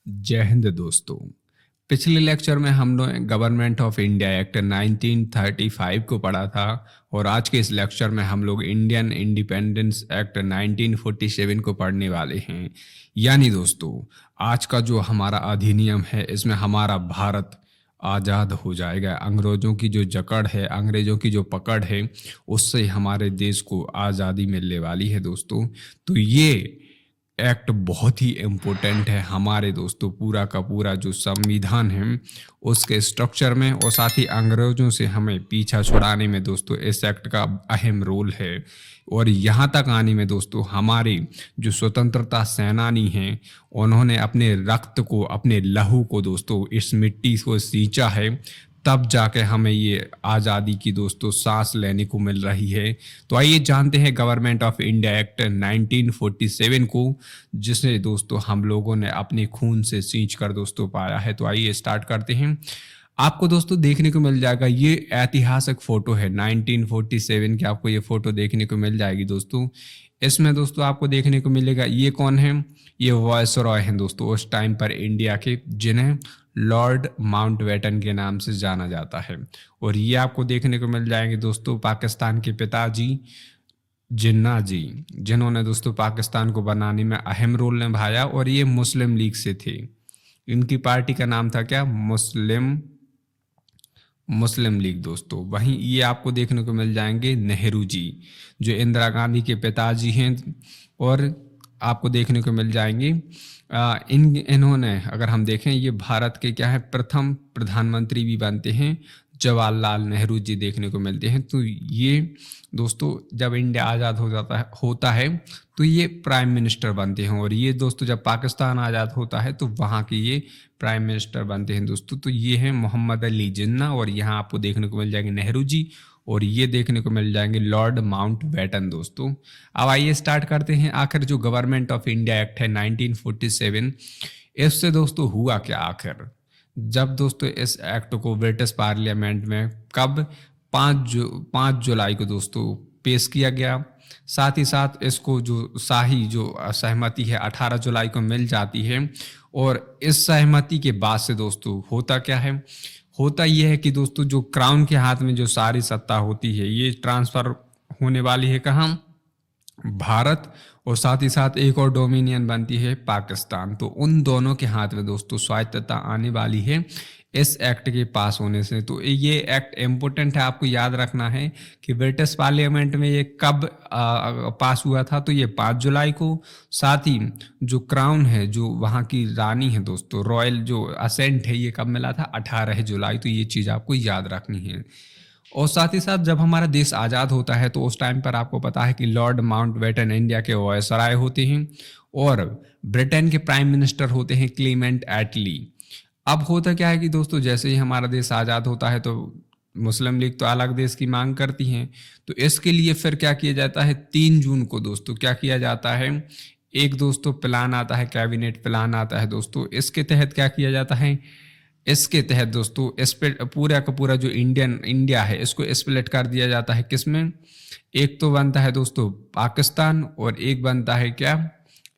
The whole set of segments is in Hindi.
जय हिंद दोस्तों। पिछले लेक्चर में हम लोग गवर्नमेंट ऑफ इंडिया एक्ट 1935 को पढ़ा था और आज के इस लेक्चर में हम लोग इंडियन इंडिपेंडेंस एक्ट 1947 को पढ़ने वाले हैं। यानी दोस्तों, आज का जो हमारा अधिनियम है इसमें हमारा भारत आज़ाद हो जाएगा। अंग्रेज़ों की जो जकड़ है, अंग्रेज़ों की जो पकड़ है, उससे हमारे देश को आज़ादी मिलने वाली है दोस्तों। तो ये एक्ट बहुत ही इम्पोर्टेंट है हमारे दोस्तों, पूरा का पूरा जो संविधान है उसके स्ट्रक्चर में और साथ ही अंग्रेजों से हमें पीछा छुड़ाने में दोस्तों इस एक्ट का अहम रोल है। और यहाँ तक आने में दोस्तों हमारे जो स्वतंत्रता सेनानी हैं उन्होंने अपने रक्त को, अपने लहू को दोस्तों इस मिट्टी को सींचा है, तब जाके हमें ये आज़ादी की दोस्तों सांस लेने को मिल रही है। तो आइए जानते हैं गवर्नमेंट ऑफ इंडिया एक्ट 1947 को, जिसे दोस्तों हम लोगों ने अपने खून से सींच कर दोस्तों पाया है। तो आइए स्टार्ट करते हैं। आपको दोस्तों देखने को मिल जाएगा, ये ऐतिहासिक फोटो है 1947 की, आपको ये फोटो देखने को मिल जाएगी दोस्तों। इसमें दोस्तों आपको देखने को मिलेगा ये कौन है, ये वायसरॉय हैं दोस्तों उस टाइम पर इंडिया के, जिन्हें लॉर्ड माउंटबेटन के नाम से जाना जाता है। और ये आपको देखने को मिल जाएंगे दोस्तों पाकिस्तान के पिताजी जिन्ना जी, जिन्होंने दोस्तों पाकिस्तान को बनाने में अहम रोल निभाया और ये मुस्लिम लीग से थे। इनकी पार्टी का नाम था क्या, मुस्लिम लीग दोस्तों। वहीं ये आपको देखने को मिल जाएंगे नेहरू जी, जो इंदिरा गांधी के पिताजी हैं। और आपको देखने को मिल जाएंगे इन्होंने, अगर हम देखें, ये भारत के क्या है, प्रथम प्रधानमंत्री भी बनते हैं, जवाहरलाल नेहरू जी देखने को मिलते हैं। तो ये दोस्तों जब इंडिया आज़ाद होता है तो ये प्राइम मिनिस्टर बनते हैं। और ये दोस्तों जब पाकिस्तान आज़ाद होता है तो वहाँ के ये प्राइम मिनिस्टर बनते हैं दोस्तों। तो ये हैं मोहम्मद अली जिन्ना, और यहाँ आपको देखने को मिल जाएंगे नेहरू जी, और ये देखने को मिल जाएंगे लॉर्ड माउंटबेटन दोस्तों। अब आइए स्टार्ट करते हैं। आखिर जो गवर्नमेंट ऑफ इंडिया एक्ट है 1947, इससे दोस्तों हुआ क्या आखिर, जब दोस्तों इस एक्ट को ब्रिटिश पार्लियामेंट में कब 5 जुलाई को दोस्तों पेश किया गया। साथ ही साथ इसको जो शाही जो सहमति है 18 जुलाई को मिल जाती है। और इस सहमति के बाद से दोस्तों होता क्या है, होता यह है कि दोस्तों जो क्राउन के हाथ में जो सारी सत्ता होती है ये ट्रांसफर होने वाली है कहाँ, भारत, और साथ ही साथ एक और डोमिनियन बनती है पाकिस्तान। तो उन दोनों के हाथ में दोस्तों स्वायत्तता आने वाली है इस एक्ट के पास होने से। तो ये एक्ट इम्पोर्टेंट है, आपको याद रखना है कि ब्रिटिश पार्लियामेंट में ये कब पास हुआ था, तो ये 5 जुलाई को। साथ ही जो क्राउन है, जो वहाँ की रानी है दोस्तों, रॉयल जो असेंट है, ये कब मिला था, 18 जुलाई। तो ये चीज़ आपको याद रखनी है। और साथ ही साथ जब हमारा देश आज़ाद होता है तो उस टाइम पर आपको पता है कि लॉर्ड माउंटबेटन इंडिया के वायसराय होते हैं और ब्रिटेन के प्राइम मिनिस्टर होते हैं क्लीमेंट एटली। अब होता क्या है कि दोस्तों जैसे ही हमारा देश आज़ाद होता है तो मुस्लिम लीग तो अलग देश की मांग करती हैं। तो इसके लिए फिर क्या किया जाता है, 3 जून को दोस्तों क्या किया जाता है, एक दोस्तों प्लान आता है, कैबिनेट प्लान आता है दोस्तों। इसके तहत क्या किया जाता है, इसके तहत दोस्तों इस पे पूरा का पूरा जो इंडिया है इसको स्प्लिट कर दिया जाता है। किसमें, एक तो बनता है दोस्तों पाकिस्तान और एक बनता है क्या,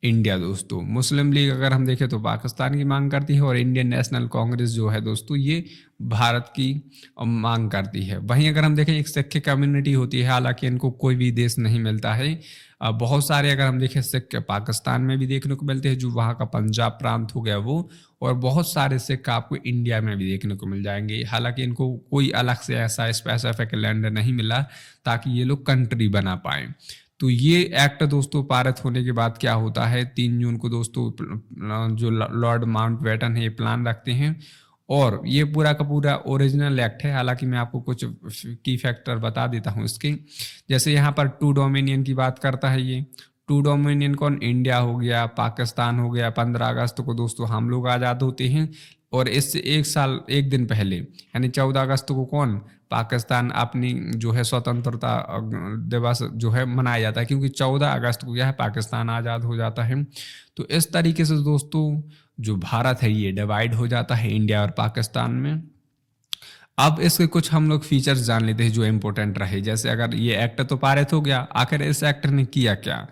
इंडिया दोस्तों। मुस्लिम लीग अगर हम देखें तो पाकिस्तान की मांग करती है और इंडियन नेशनल कांग्रेस जो है दोस्तों ये भारत की मांग करती है। वहीं अगर हम देखें एक सिख कम्युनिटी होती है, हालांकि इनको कोई भी देश नहीं मिलता है। बहुत सारे अगर हम देखें सिख पाकिस्तान में भी देखने को मिलते हैं, जो वहाँ का पंजाब प्रांत हो गया वो, और बहुत सारे सिख आपको इंडिया में भी देखने को मिल जाएंगे। हालांकि इनको कोई अलग से ऐसा स्पेसिफिक लैंड नहीं मिला ताकि ये लोग कंट्री बना पाए। तो ये एक्ट दोस्तों पारित होने के बाद क्या होता है, 3 जून को दोस्तों जो लॉर्ड माउंटबेटन है ये प्लान रखते हैं और ये पूरा का पूरा ओरिजिनल एक्ट है। हालांकि मैं आपको कुछ की फैक्टर बता देता हूँ इसके। जैसे यहाँ पर 2 डोमिनियन की बात करता है ये 2 डोमिनियन कौन, इंडिया हो गया, पाकिस्तान हो गया। 15 अगस्त को दोस्तों हम लोग आज़ाद होते हैं और इससे एक दिन पहले यानी 14 अगस्त को कौन, पाकिस्तान अपनी जो है स्वतंत्रता दिवस जो है मनाया जाता है, क्योंकि 14 अगस्त को क्या है पाकिस्तान आज़ाद हो जाता है। तो इस तरीके से दोस्तों जो भारत है ये डिवाइड हो जाता है इंडिया और पाकिस्तान में। अब इसके कुछ हम लोग फीचर्स जान लेते हैं जो इम्पोर्टेंट रहे। जैसे अगर ये एक्ट तो पारित हो गया, आखिर इस एक्ट ने किया क्या,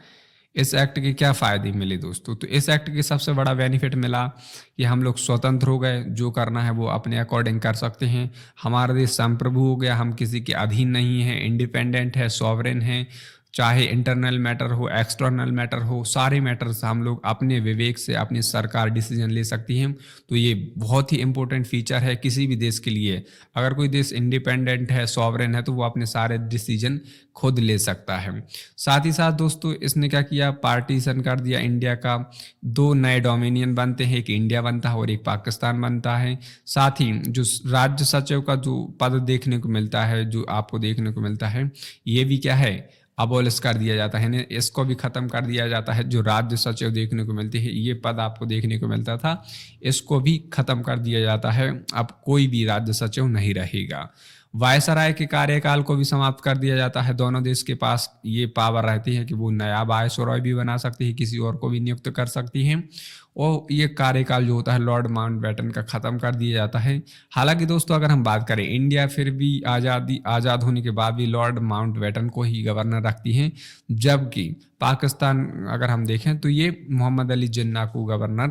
इस एक्ट के क्या फ़ायदे मिले दोस्तों? तो इस एक्ट के सबसे बड़ा बेनिफिट मिला कि हम लोग स्वतंत्र हो गए, जो करना है वो अपने अकॉर्डिंग कर सकते हैं। हमारा देश संप्रभु हो गया, हम किसी के अधीन नहीं हैं, इंडिपेंडेंट है, सॉवरेन है। चाहे इंटरनल मैटर हो, एक्सटर्नल मैटर हो, सारे मैटर्स हम लोग अपने विवेक से अपनी सरकार डिसीजन ले सकती है। तो ये बहुत ही इंपॉर्टेंट फीचर है किसी भी देश के लिए। अगर कोई देश इंडिपेंडेंट है, सॉवरेन है, तो वो अपने सारे डिसीजन खुद ले सकता है। साथ ही साथ दोस्तों इसने क्या किया, पार्टीशन कर दिया इंडिया का। दो नए डोमिनियन बनते हैं, एक इंडिया बनता है और एक पाकिस्तान बनता है। साथ ही जो राज्य सचिव का जो पद देखने को मिलता है, जो आपको देखने को मिलता है, ये भी क्या है, अबॉलिश कर दिया जाता है। इसको भी खत्म कर दिया जाता है। जो राज्य सचिव देखने को मिलते हैं, ये पद आपको देखने को मिलता था, इसको भी खत्म कर दिया जाता है। अब कोई भी राज्य सचिव नहीं रहेगा। वायसराय के कार्यकाल को भी समाप्त कर दिया जाता है। दोनों देश के पास ये पावर रहती है कि वो नया वायसराय भी बना सकती है, किसी और को भी नियुक्त कर सकती है। और ये कार्यकाल जो होता है लॉर्ड माउंटबेटन का ख़त्म कर दिया जाता है। हालांकि दोस्तों अगर हम बात करें, इंडिया फिर भी आज़ाद होने के बाद भी लॉर्ड माउंटबेटन को ही गवर्नर रखती है, जबकि पाकिस्तान अगर हम देखें तो ये मोहम्मद अली जिन्ना को गवर्नर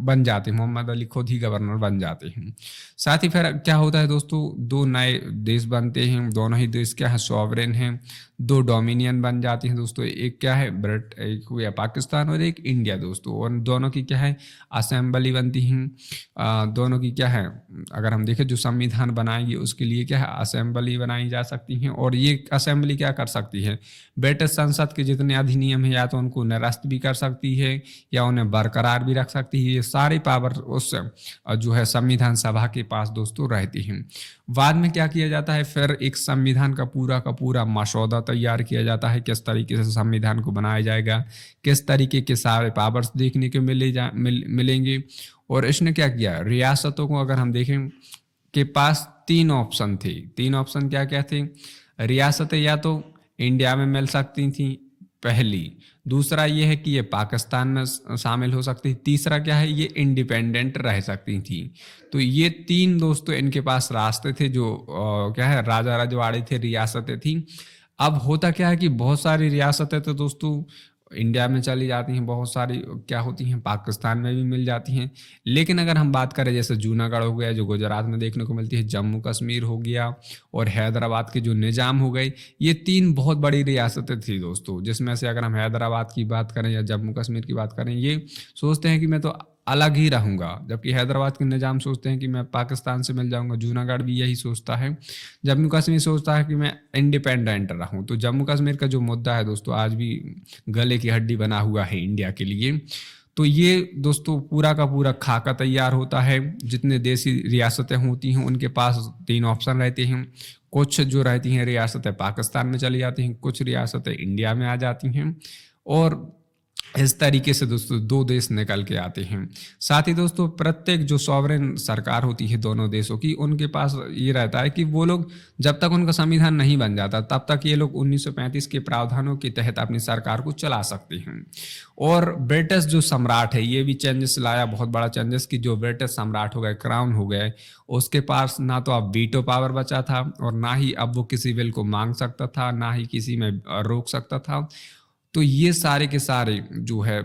बन जाते हैं। मोहम्मद अली खुद ही गवर्नर बन जाते हैं। साथ ही फिर क्या होता है दोस्तों, दो नए देश बनते हैं। दोनों ही देश क्या है, सॉवरेन हैं। दो डोमिनियन बन जाती हैं दोस्तों। एक क्या है, एक हुआ पाकिस्तान और एक इंडिया दोस्तों। और दोनों की क्या है, असेंबली बनती हैं। दोनों की क्या है, अगर हम देखें जो संविधान बनाएंगे उसके लिए क्या है, असेंबली बनाई जा सकती हैं। और ये असेंबली क्या कर सकती है, ब्रिटिश संसद के जितने अधिनियम है या तो उनको निरस्त भी कर सकती है या उन्हें बरकरार भी रख सकती है। ये सारी पावर उस जो है संविधान सभा के पास दोस्तों रहती हैं। बाद में क्या किया जाता है, फिर एक संविधान का पूरा मसौदा तैयार किया जाता है, किस तरीके से संविधान को बनाया जाएगा, किस तरीके के सारे पावर्स देखने को मिलेंगे। और इसने क्या किया, रियासतों को अगर हम देखें के पास तीन ऑप्शन थे। तीन ऑप्शन क्या क्या थे, रियासतें या तो इंडिया में मिल सकती थी पहली, दूसरा ये है कि ये पाकिस्तान में शामिल हो सकती थी, तीसरा क्या है, ये इंडिपेंडेंट रह सकती थी। तो ये तीन दोस्तों इनके पास रास्ते थे, जो क्या है, राजा रजवाड़े थे, रियासतें थी। अब होता क्या है कि बहुत सारी रियासतें तो दोस्तों इंडिया में चली जाती हैं, बहुत सारी क्या होती हैं पाकिस्तान में भी मिल जाती हैं। लेकिन अगर हम बात करें जैसे जूनागढ़ हो गया जो गुजरात में देखने को मिलती है, जम्मू कश्मीर हो गया और हैदराबाद के जो निज़ाम हो गए, ये तीन बहुत बड़ी रियासतें थी दोस्तों। जिसमें से अगर हम हैदराबाद की बात करें या जम्मू कश्मीर की बात करें, ये सोचते हैं कि मैं तो अलग ही रहूंगा, जबकि हैदराबाद के निज़ाम सोचते हैं कि मैं पाकिस्तान से मिल जाऊंगा। जूनागढ़ भी यही सोचता है। जम्मू कश्मीर सोचता है कि मैं इंडिपेंडेंट रहूं। तो जम्मू कश्मीर का जो मुद्दा है दोस्तों आज भी गले की हड्डी बना हुआ है इंडिया के लिए। तो ये दोस्तों पूरा का पूरा खाका तैयार होता है। जितने देसी रियासतें होती हैं उनके पास तीन ऑप्शन रहते हैं। कुछ जो रहती हैं रियासतें पाकिस्तान में चली जाती हैं, कुछ रियासतें इंडिया में आ जाती हैं। और इस तरीके से दोस्तों दो देश निकल के आते हैं। साथ ही दोस्तों प्रत्येक जो सॉवरेन सरकार होती है दोनों देशों की, उनके पास ये रहता है कि वो लोग जब तक उनका संविधान नहीं बन जाता तब तक ये लोग 1935 के प्रावधानों के तहत अपनी सरकार को चला सकते हैं। और ब्रिटिश जो सम्राट है, ये भी चेंजेस लाया, बहुत बड़ा चेंजेस, कि जो ब्रिटिश सम्राट हो गए, क्राउन हो गए, उसके पास ना तो अब वीटो पावर बचा था और ना ही अब वो किसी बिल को मांग सकता था, ना ही किसी में रोक सकता था। तो ये सारे के सारे जो है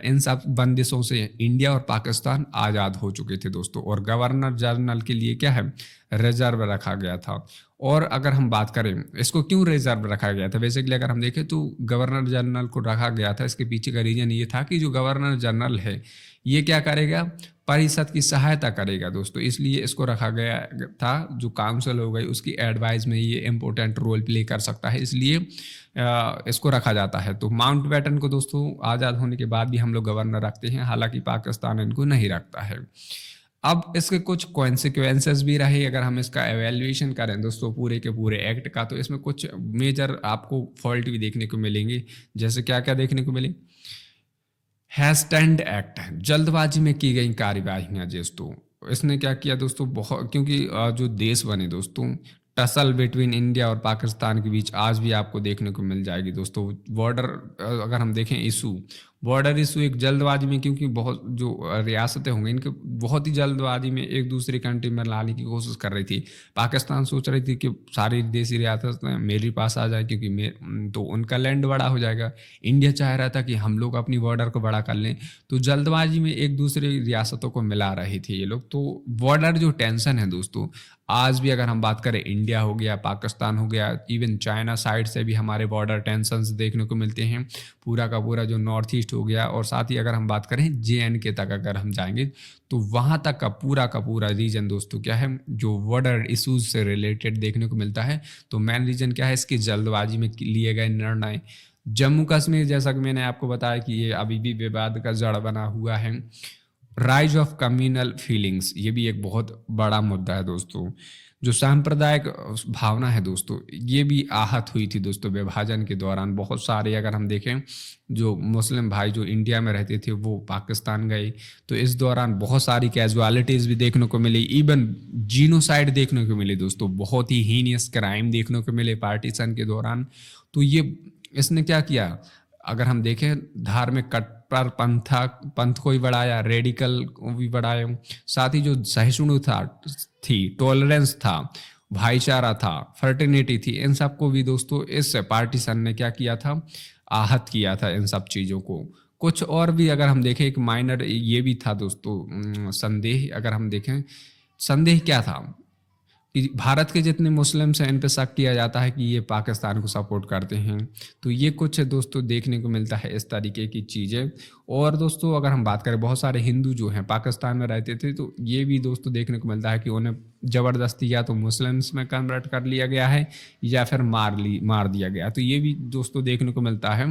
इन सब बंदिशों से इंडिया और पाकिस्तान आज़ाद हो चुके थे दोस्तों। और गवर्नर जनरल के लिए क्या है, रिजर्व रखा गया था। और अगर हम बात करें इसको क्यों रिजर्व रखा गया था, बेसिकली अगर हम देखें तो गवर्नर जनरल को रखा गया था, इसके पीछे का रीजन ये था कि जो गवर्नर जनरल है ये क्या करेगा, परिषद की सहायता करेगा दोस्तों। इसलिए इसको रखा गया था। जो काउंसिल हो गई उसकी एडवाइस में ये इंपॉर्टेंट रोल प्ले कर सकता है, इसलिए इसको रखा जाता है। तो माउंटबेटन को दोस्तों आज़ाद होने के बाद भी हम लोग गवर्नर रखते हैं, हालांकि पाकिस्तान इनको नहीं रखता है। अब इसके कुछ कॉन्सिक्वेंसेस भी रहे। अगर हम इसका एवेल्युएशन करें दोस्तों पूरे के पूरे एक्ट का, तो इसमें कुछ मेजर आपको फॉल्ट भी देखने को मिलेंगे। जैसे क्या क्या देखने को मिले, हैस्टेंड एक्ट, जल्दबाजी में की गई कार्यवाहियाँ दोस्तों। इसने क्या किया दोस्तों, बहुत, क्योंकि जो देश बने दोस्तों, टसल बिटवीन इंडिया और पाकिस्तान के बीच आज भी आपको देखने को मिल जाएगी दोस्तों। बॉर्डर अगर हम देखें इशू, बॉर्डर इशू एक जल्दबाजी में, क्योंकि बहुत जो रियासतें होंगी इनके बहुत ही जल्दबाजी में एक दूसरी कंट्री में लाने की कोशिश कर रही थी। पाकिस्तान सोच रही थी कि सारी देसी रियासतें मेरे पास आ जाए, क्योंकि तो उनका लैंड बड़ा हो जाएगा। इंडिया चाह रहा था कि हम लोग अपनी बॉर्डर को बड़ा कर लें, तो जल्दबाजी में एक दूसरी रियासतों को मिला रहे थे ये लोग। तो बॉर्डर जो टेंशन है दोस्तों, आज भी अगर हम बात करें, इंडिया हो गया, पाकिस्तान हो गया, इवन चाइना साइड से भी हमारे बॉर्डर टेंशंस देखने को मिलते हैं। पूरा का पूरा जो नॉर्थ ईस्ट हो गया, और साथ ही अगर हम बात करें JNK तक अगर हम जाएंगे, तो वहाँ तक का पूरा रीजन दोस्तों क्या है, जो बॉर्डर इशूज से रिलेटेड देखने को मिलता है। तो मेन रीजन क्या है, इसकी जल्दबाजी में लिए गए निर्णय। जम्मू कश्मीर, जैसा कि मैंने आपको बताया कि ये अभी भी विवाद का जड़ बना हुआ है। राइज ऑफ कम्युनल फीलिंग्स, ये भी एक बहुत बड़ा मुद्दा है दोस्तों। जो सांप्रदायिक भावना है दोस्तों, ये भी आहत हुई थी दोस्तों विभाजन के दौरान। बहुत सारे अगर हम देखें, जो मुस्लिम भाई जो इंडिया में रहते थे वो पाकिस्तान गए, तो इस दौरान बहुत सारी कैजुअलिटीज़ भी देखने को मिली। इवन जीनोसाइड देखने को मिले दोस्तों, बहुत ही हीनियस क्राइम देखने को मिले पार्टीशन के दौरान। तो ये इसने क्या किया, अगर हम देखें, धार्मिक कट्टर पंथ को भी बढ़ाया, रेडिकल को भी बढ़ाया, साथ ही जो सहिष्णुता थी, टॉलरेंस था, भाईचारा था, फर्टिनिटी थी, इन सबको भी दोस्तों इस पार्टीशन ने क्या किया था, आहत किया था इन सब चीज़ों को। कुछ और भी अगर हम देखें, एक माइनर ये भी था दोस्तों, संदेह। अगर हम देखें, संदेह क्या था कि भारत के जितने मुस्लिम्स हैं इन पे शक किया जाता है कि ये पाकिस्तान को सपोर्ट करते हैं। तो ये कुछ दोस्तों देखने को मिलता है इस तरीके की चीज़ें। और दोस्तों अगर हम बात करें, बहुत सारे हिंदू जो हैं पाकिस्तान में रहते थे, तो ये भी दोस्तों देखने को मिलता है कि उन्हें ज़बरदस्ती या तो मुस्लिम्स में कन्वर्ट कर लिया गया है, या फिर मार दिया गया। तो ये भी दोस्तों देखने को मिलता है,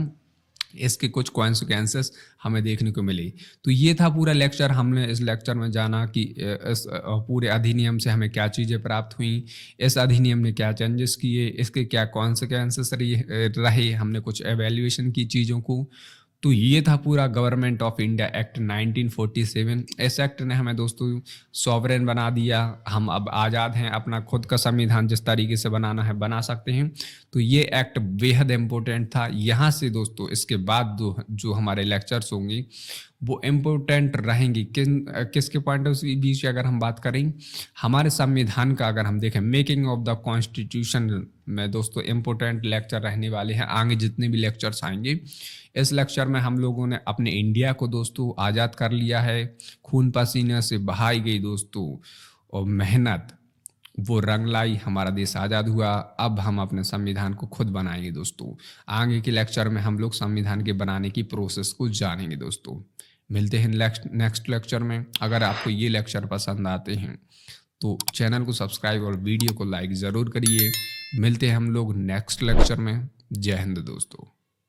इसके कुछ कॉन्सिक्वेंसेस हमें देखने को मिले। तो ये था पूरा लेक्चर। हमने इस लेक्चर में जाना कि इस पूरे अधिनियम से हमें क्या चीज़ें प्राप्त हुई, इस अधिनियम ने क्या चेंजेस किए, इसके क्या कॉन्सिक्वेंसेस रहे, हमने कुछ एवेल्यूएशन की चीज़ों को। तो ये था पूरा गवर्नमेंट ऑफ इंडिया एक्ट 1947। इस एक्ट ने हमें दोस्तों सॉवरेन बना दिया। हम अब आज़ाद हैं, अपना खुद का संविधान जिस तरीके से बनाना है बना सकते हैं। तो ये एक्ट बेहद इम्पोर्टेंट था। यहाँ से दोस्तों इसके बाद जो हमारे लेक्चर्स होंगे वो इम्पोर्टेंट रहेंगी। किसके पॉइंट ऑफ व्यू से अगर हम बात करें, हमारे संविधान का अगर हम देखें, मेकिंग ऑफ द कॉन्स्टिट्यूशन में दोस्तों इम्पोर्टेंट लेक्चर रहने वाले हैं। आगे जितने भी लेक्चर्स आएंगे, इस लेक्चर में हम लोगों ने अपने इंडिया को दोस्तों आज़ाद कर लिया है। खून पसीने से बहाई गई दोस्तों और मेहनत, वो रंग लाई, हमारा देश आज़ाद हुआ। अब हम अपने संविधान को खुद बनाएंगे दोस्तों। आगे के लेक्चर में हम लोग संविधान के बनाने की प्रोसेस को जानेंगे दोस्तों। मिलते हैं नेक्स्ट लेक्चर में। अगर आपको ये लेक्चर पसंद आते हैं तो चैनल को सब्सक्राइब और वीडियो को लाइक ज़रूर करिए। मिलते हैं हम लोग नेक्स्ट लेक्चर में। जय हिंद दोस्तों।